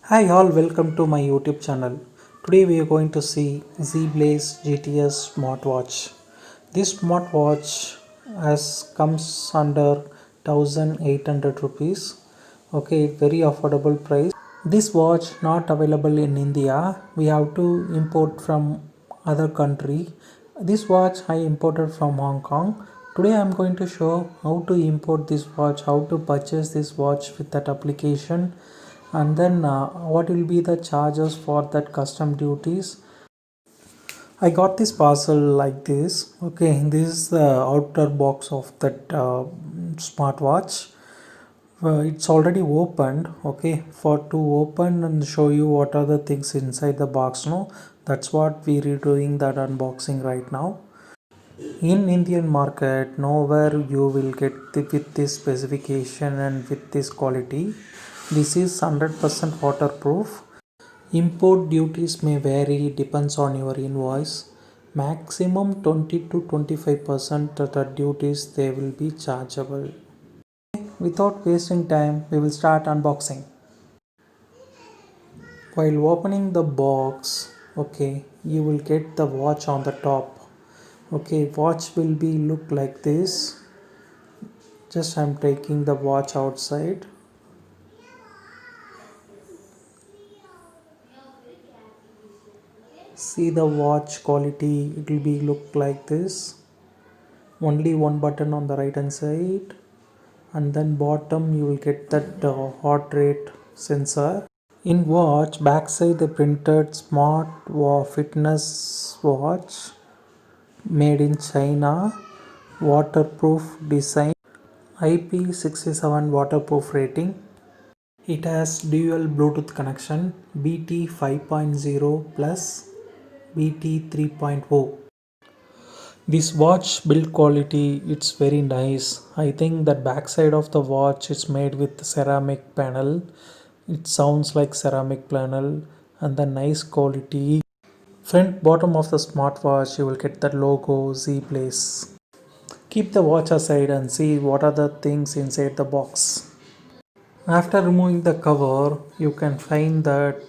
Hi all, welcome to my YouTube channel. Today we are going to see Z-Blaze GTS smartwatch. This smartwatch has comes under 1800 rupees. Okay, very affordable price. This watch not available in India. We have to import from other country. This watch I imported from Hong Kong. Today I am going to show how to import this watch, how to purchase this watch with that application, and then what will be the charges for that custom duties. I got this parcel like this. Okay, this is the outer box of that smartwatch. It's already opened. Okay, for to open and show you what are the things inside the box. No, that's what we are doing that unboxing right now. In Indian market, nowhere you will get with this specification and with this quality. This is 100% waterproof. Import duties may vary, depends on your invoice. Maximum 20 to 25% of the duties they will be chargeable. Without wasting time, we will start unboxing. While opening the box, okay, you will get the watch on the top. Okay, watch will be look like this. Just I'm taking the watch outside. See the watch quality, it will be look like this. Only one button on the right hand side, and then bottom you will get that heart rate sensor. In watch backside they printed smart fitness watch made in China, waterproof design, IP67 waterproof rating. It has dual Bluetooth connection, BT 5.0 plus BT 3.0. This watch build quality, it's very nice. I think that backside of the watch is made with ceramic panel. It sounds like ceramic panel and the nice quality. Front bottom of the smartwatch you will get the logo Z Place. Keep the watch aside and see what are the things inside the box. After removing the cover, you can find that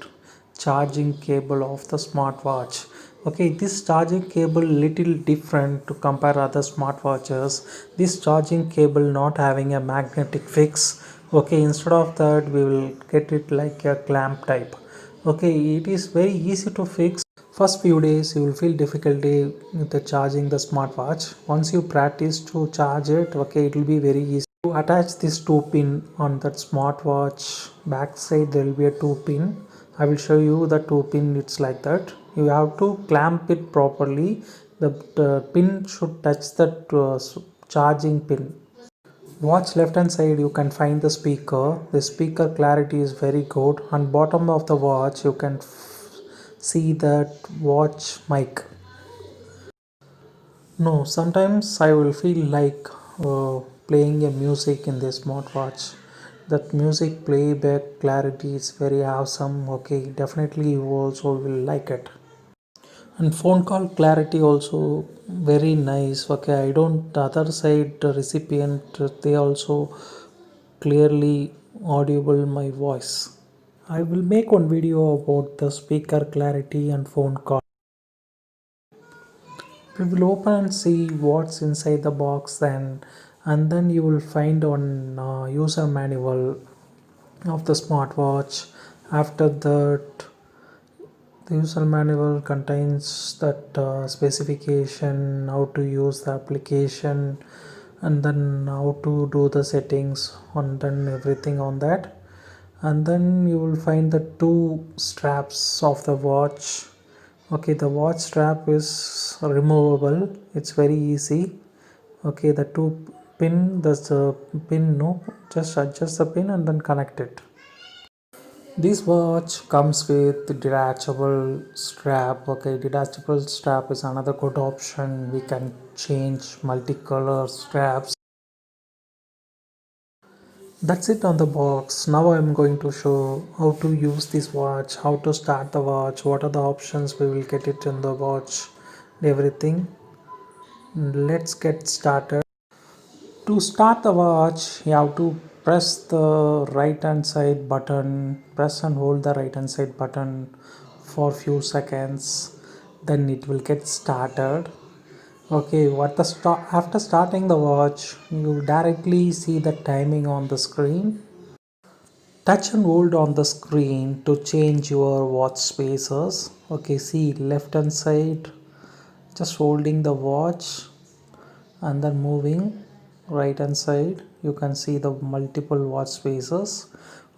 charging cable of the smartwatch. Okay, this charging cable little different to compare other smartwatches. This charging cable not having a magnetic fix. Okay, instead of that we will get it like a clamp type. Okay, it is very easy to fix. First few days you will feel difficulty with the charging the smartwatch. Once you practice to charge it, okay, it will be very easy. To attach this two pin on that smartwatch backside there will be a two pin. I will show you the two pin. It's like that. You have to clamp it properly. The pin should touch that charging pin. Watch left hand side you can find the speaker. The speaker clarity is very good. On bottom of the watch you can see that watch mic. No, sometimes I will feel like playing a music in this smartwatch. That music playback clarity is very awesome. Okay, definitely you also will like it. And phone call clarity also very nice. Okay, I don't the other side the recipient they also clearly audible my voice. I will make one video about the speaker clarity and phone call. We will open and see what's inside the box and then you will find on user manual of the smartwatch. After that the user manual contains that specification, how to use the application, and then how to do the settings, and then everything on that. And then you will find the two straps of the watch. Okay, the watch strap is removable. It's very easy. Okay, the two pin, that's the pin, no, just adjust the pin and then connect it. This watch comes with detachable strap. Okay, detachable strap is another good option. We can change multicolor straps. That's it on the box. Now I'm going to show how to use this watch, how to start the watch, what are the options we will get it in the watch, everything. Let's get started. To start the watch, you have to press the right hand side button, press and hold the right hand side button for few seconds, then it will get started. Okay, after starting the watch, you directly see the timing on the screen. Touch and hold on the screen to change your watch spaces. Okay, see left hand side, just holding the watch and then moving right hand side, you can see the multiple watch spaces.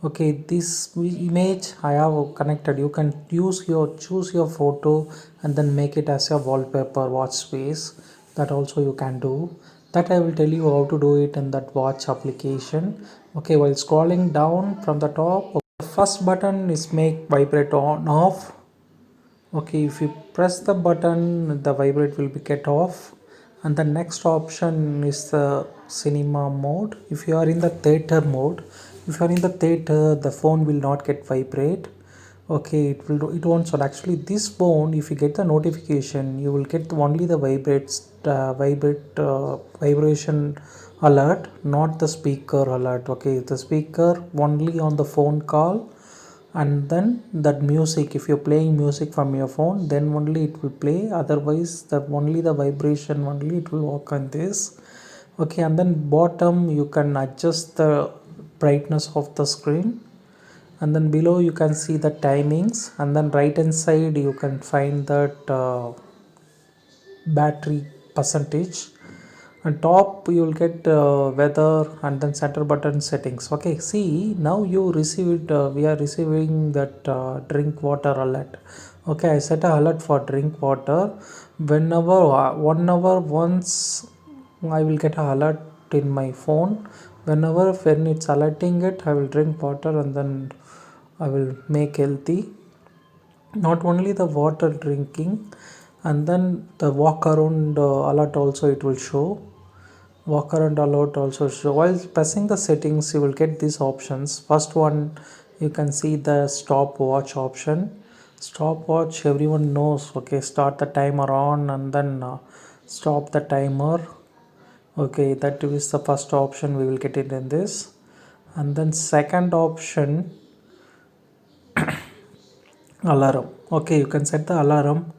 Okay, this image I have connected, you can choose your photo and then make it as a wallpaper watch space. That also you can do. That I will tell you how to do it in that watch application. Okay, while scrolling down from the top, the first button is make vibrate on off. Okay, if you press the button, the vibrate will be get off. And the next option is the cinema mode. If you are in the theater mode, if you are in the theater, the phone will not get vibrate. Okay, it won't. So actually, this phone, if you get the notification, you will get only the vibration alert, not the speaker alert. Okay, the speaker only on the phone call, and then that music, if you're playing music from your phone, then only it will play. Otherwise, the only the vibration only it will work on this. Okay, and then bottom you can adjust the brightness of the screen, and then below you can see the timings, and then right hand side you can find that battery percentage, and top you will get weather, and then center button settings. Okay, see now you received we are receiving that drink water alert. Okay, I set a alert for drink water. Whenever 1 hour once I will get a alert in my phone. Whenever when it's alerting it, I will drink water and then I will make healthy. Not only the water drinking, and then the walk around alert also it will show. Walk around alert also show. While pressing the settings, you will get these options. First one, you can see the stopwatch option. Stopwatch everyone knows. Okay, start the timer on and then stop the timer. Okay, that is the first option, we will get it in this. And then second option, alarm. Okay, you can set the alarm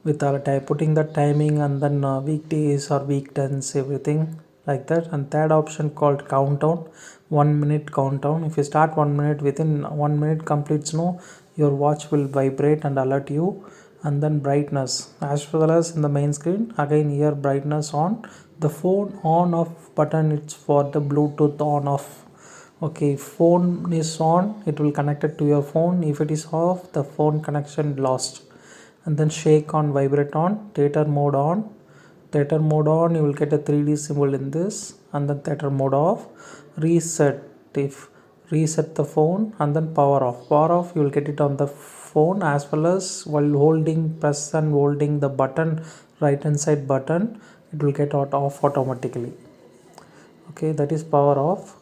with our time, putting the timing, and then weekdays or weekends, everything like that. And third option called countdown, 1 minute countdown. If you start 1 minute, within 1 minute completes, no, your watch will vibrate and alert you. And then brightness as well as in the main screen, again here brightness on. The phone on off button, it's for the Bluetooth on off. Okay, phone is on, it will connect it to your phone. If it is off, the phone connection lost. And then shake on, vibrate on. Theater mode on. Theater mode on, you will get a 3D symbol in this. And then theater mode off. Reset, if reset the phone, and then power off. Power off, you will get it on the phone as well as while holding, press and holding the button, right hand side button, it will get off automatically. Okay, that is power off.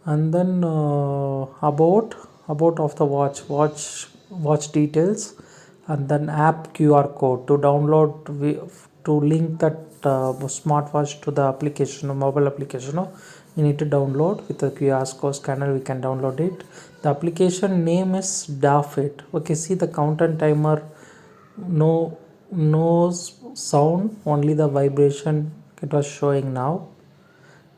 And then about of the watch details, and then app QR code to download, to link that smartwatch to the application or mobile application. No? You need to download with the QR code scanner, we can download it. The application name is Dafit. Okay, see the count and timer, no sound, only the vibration it was showing now.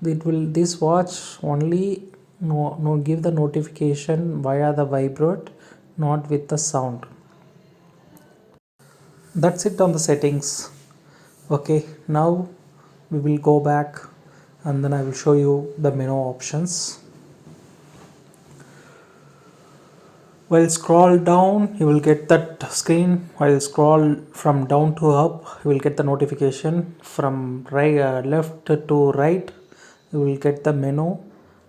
It will, this watch only no give the notification via the vibrate, not with the sound. That's it on the settings. Okay, now we will go back and then I will show you the menu options. While scroll down, you will get that screen. While scroll from down to up, you will get the notification. From right, left to right, you will get the menu.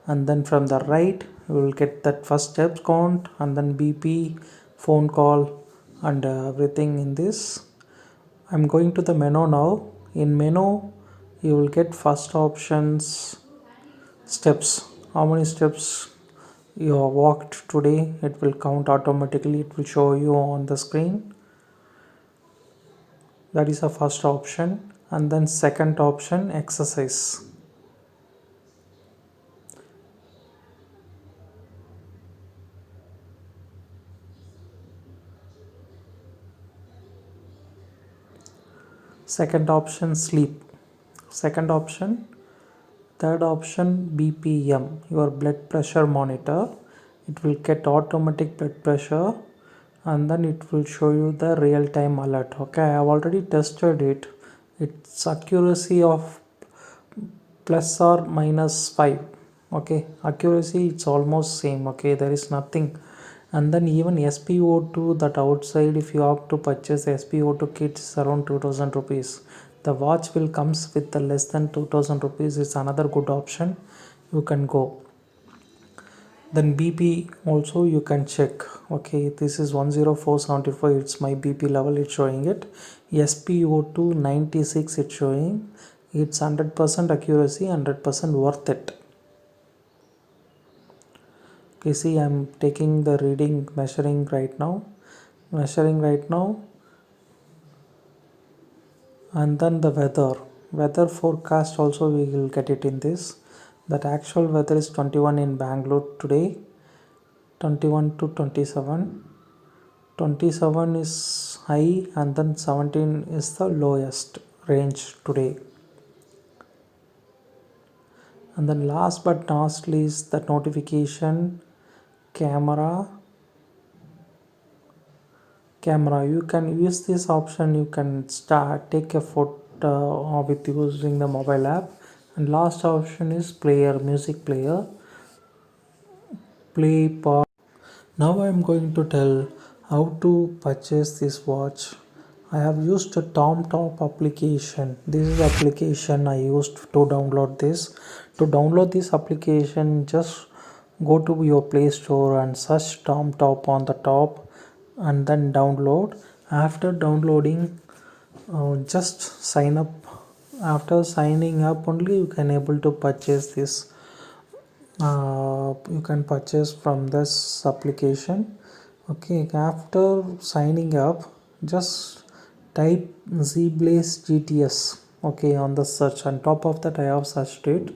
And then from the right, you will get that first steps count, and then BP, phone call, and everything in this. I'm going to the menu now. In menu, you will get first options, steps. How many steps you have walked today, it will count automatically, it will show you on the screen. That is the first option. And then second option, exercise. Second option, sleep. Second option. Third option, BPM, your blood pressure monitor. It will get automatic blood pressure and then it will show you the real time alert. Okay, I have already tested it. Its accuracy of plus or minus 5. Okay, accuracy it's almost same. Okay, there is nothing. And then even SpO2 that outside, if you have to purchase SpO2 kits around 2000 rupees, the watch will comes with the less than 2000 rupees. It's another good option, you can go. Then BP also you can check. Okay, this is 10475, it's my BP level, it's showing it. SpO2 96, it's showing. It's 100% accuracy, 100% worth it. Okay, see, I'm taking the reading, measuring right now, and then the weather forecast also we will get it in this. That actual weather is 21 in Bangalore today, 21 to 27. 27 is high and then 17 is the lowest range today. And then last but not least, the notification camera. You can use this option, you can take a photo with using the mobile app. And last option is music player, play pause. Now I am going to tell how to purchase this watch. I have used a TomTop application. This is the application I used to download this. To download this application, just go to your Play Store and search TomTop on the top and then download. After downloading, just sign up. After signing up only you can able to purchase this. You can purchase from this application. Okay, after signing up, just type ZBlaze GTS. Okay, on the search. On top of that I have searched it.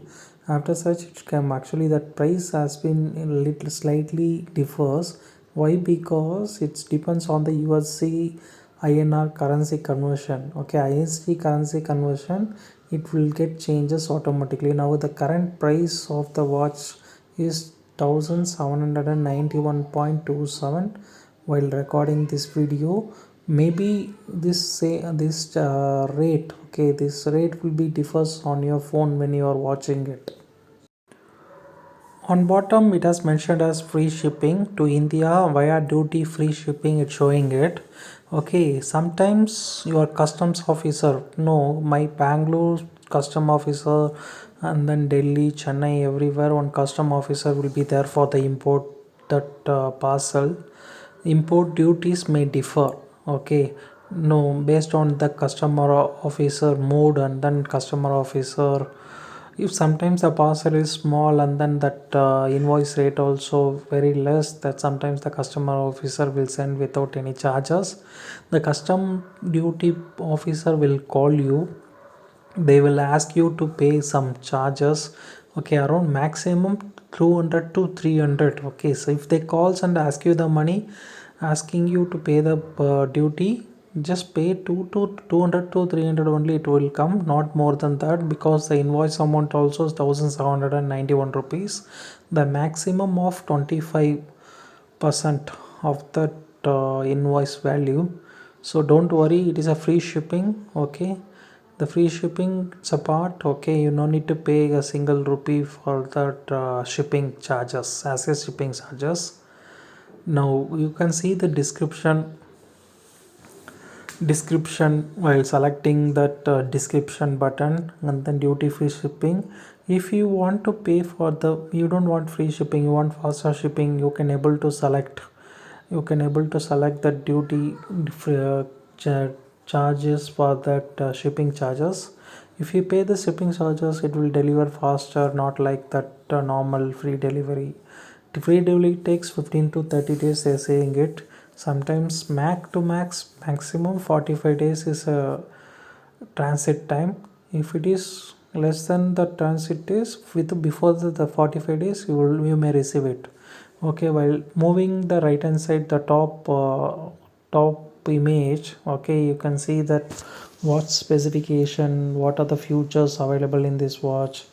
After search it came, actually that price has been a little slightly differs. Why? Because it depends on the USD INR currency conversion. Okay, ISD currency conversion, it will get changes automatically. Now the current price of the watch is 1791.27 while recording this video. Maybe this rate, okay, this rate will be differs on your phone when you are watching it. On bottom it has mentioned as free shipping to India via duty free shipping, it's showing it. Okay, sometimes your customs officer, no, my Bangalore custom officer and then Delhi, Chennai, everywhere one custom officer will be there for the import that parcel. Import duties may differ. Okay, no, based on the customer officer mode and then customer officer, if sometimes the parcel is small and then that invoice rate also very less, that sometimes the customer officer will send without any charges. The custom duty officer will call you, they will ask you to pay some charges. Okay, around maximum 200 to 300. Okay, so if they calls and ask you the money, asking you to pay the duty, just pay 200 to 300 only, it will come, not more than that, because the invoice amount also is 1791 rupees. The maximum of 25% of that invoice value. So don't worry, it is a free shipping. Okay, the free shipping it's a part. Okay, you no need to pay a single rupee for that shipping charges, as a shipping charges. Now you can see the description while selecting that description button and then duty free shipping. If you want to pay for the, you don't want free shipping, you want faster shipping, you can able to select the duty charges for that shipping charges. If you pay the shipping charges, it will deliver faster, not like that normal free delivery. The free delivery takes 15 to 30 days, they're saying it. Sometimes maximum 45 days is a transit time. If it is less than the transit days, with before the 45 days, you may receive it. Okay, while moving the right hand side, the top image, okay, you can see that watch specification, what are the features available in this watch,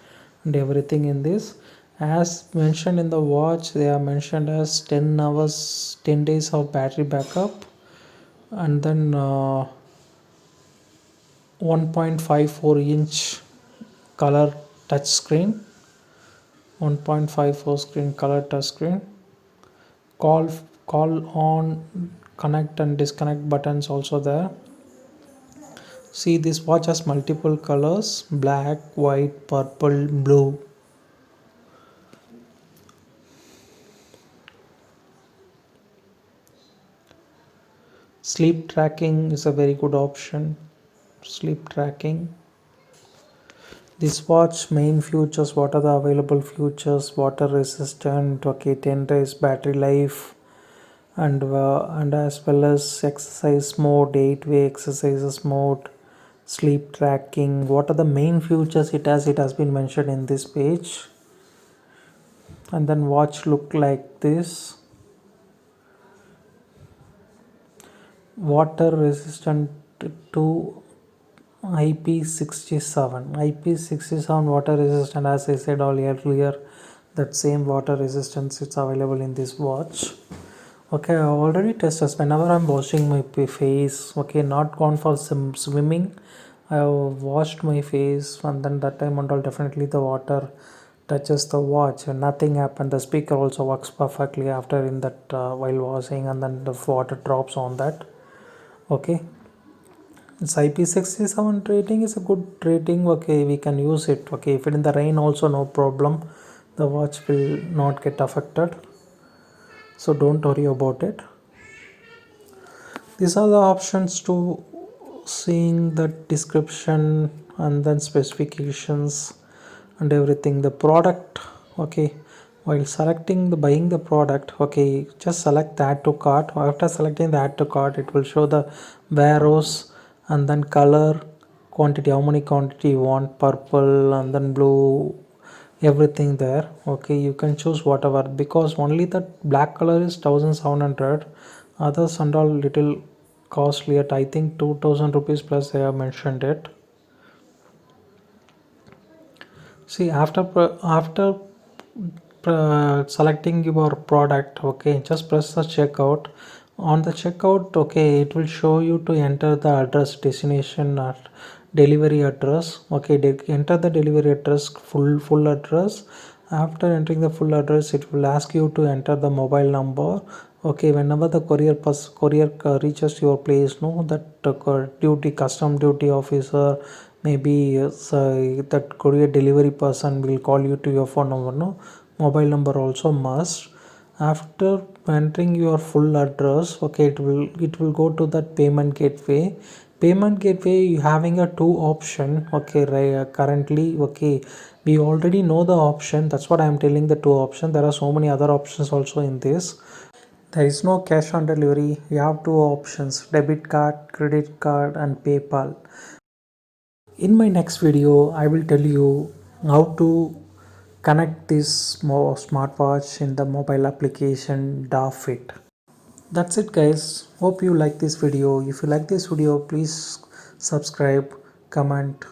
and everything in this. As mentioned in the watch, they are mentioned as 10 hours, 10 days of battery backup, and then 1.54-inch color touch screen, 1.54 screen color touch screen, call call on, connect and disconnect buttons also there. See, this watch has multiple colors: black, white, purple, blue. Sleep tracking is a very good option. Sleep tracking. This watch main features, what are the available features: water resistant, okay, 10 days battery life, and as well as exercise mode, 8-way exercises mode, sleep tracking. What are the main features it has been mentioned in this page. And then watch look like this: water resistant to IP67. IP67 water resistant, as I said earlier, that same water resistance it's available in this watch. Okay, I already tested whenever I'm washing my face. Okay, not gone for some swimming. I have washed my face, and then that time and all, definitely the water touches the watch and nothing happened. The speaker also works perfectly after in that while washing, and then the water drops on that. Okay, it's IP67 rating is a good rating. Okay, we can use it. Okay, if it in the rain also, no problem. The watch will not get affected. So don't worry about it. These are the options to seeing the description and then specifications and everything. The product, okay, while selecting the buying the product, okay, just select the add to cart. After selecting the add to cart, it will show the warehouse and then color, quantity, how many quantity you want, purple and then blue, everything there. Okay, you can choose whatever, because only the black color is 1700, others and all little costly at, I think, 2000 rupees plus they have mentioned it. See, after selecting your product, okay, just press the checkout. On the checkout, okay, it will show you to enter the address, destination or delivery address. Okay, enter the delivery address, full address. After entering the full address, it will ask you to enter the mobile number. Okay, whenever the courier reaches your place, no, that duty custom duty officer, maybe that courier delivery person will call you to your phone number, no, mobile number also must. After entering your full address, okay, it will go to that payment gateway. Payment gateway, you having a two option. Okay, right, currently, okay, we already know the option, that's what I am telling, the two options. There are so many other options also in this. There is no cash on delivery. You have two options: debit card, credit card, and PayPal. In my next video, I will tell you how to connect this smartwatch in the mobile application DaFit. That's it, guys. Hope you like this video. If you like this video, please subscribe, comment,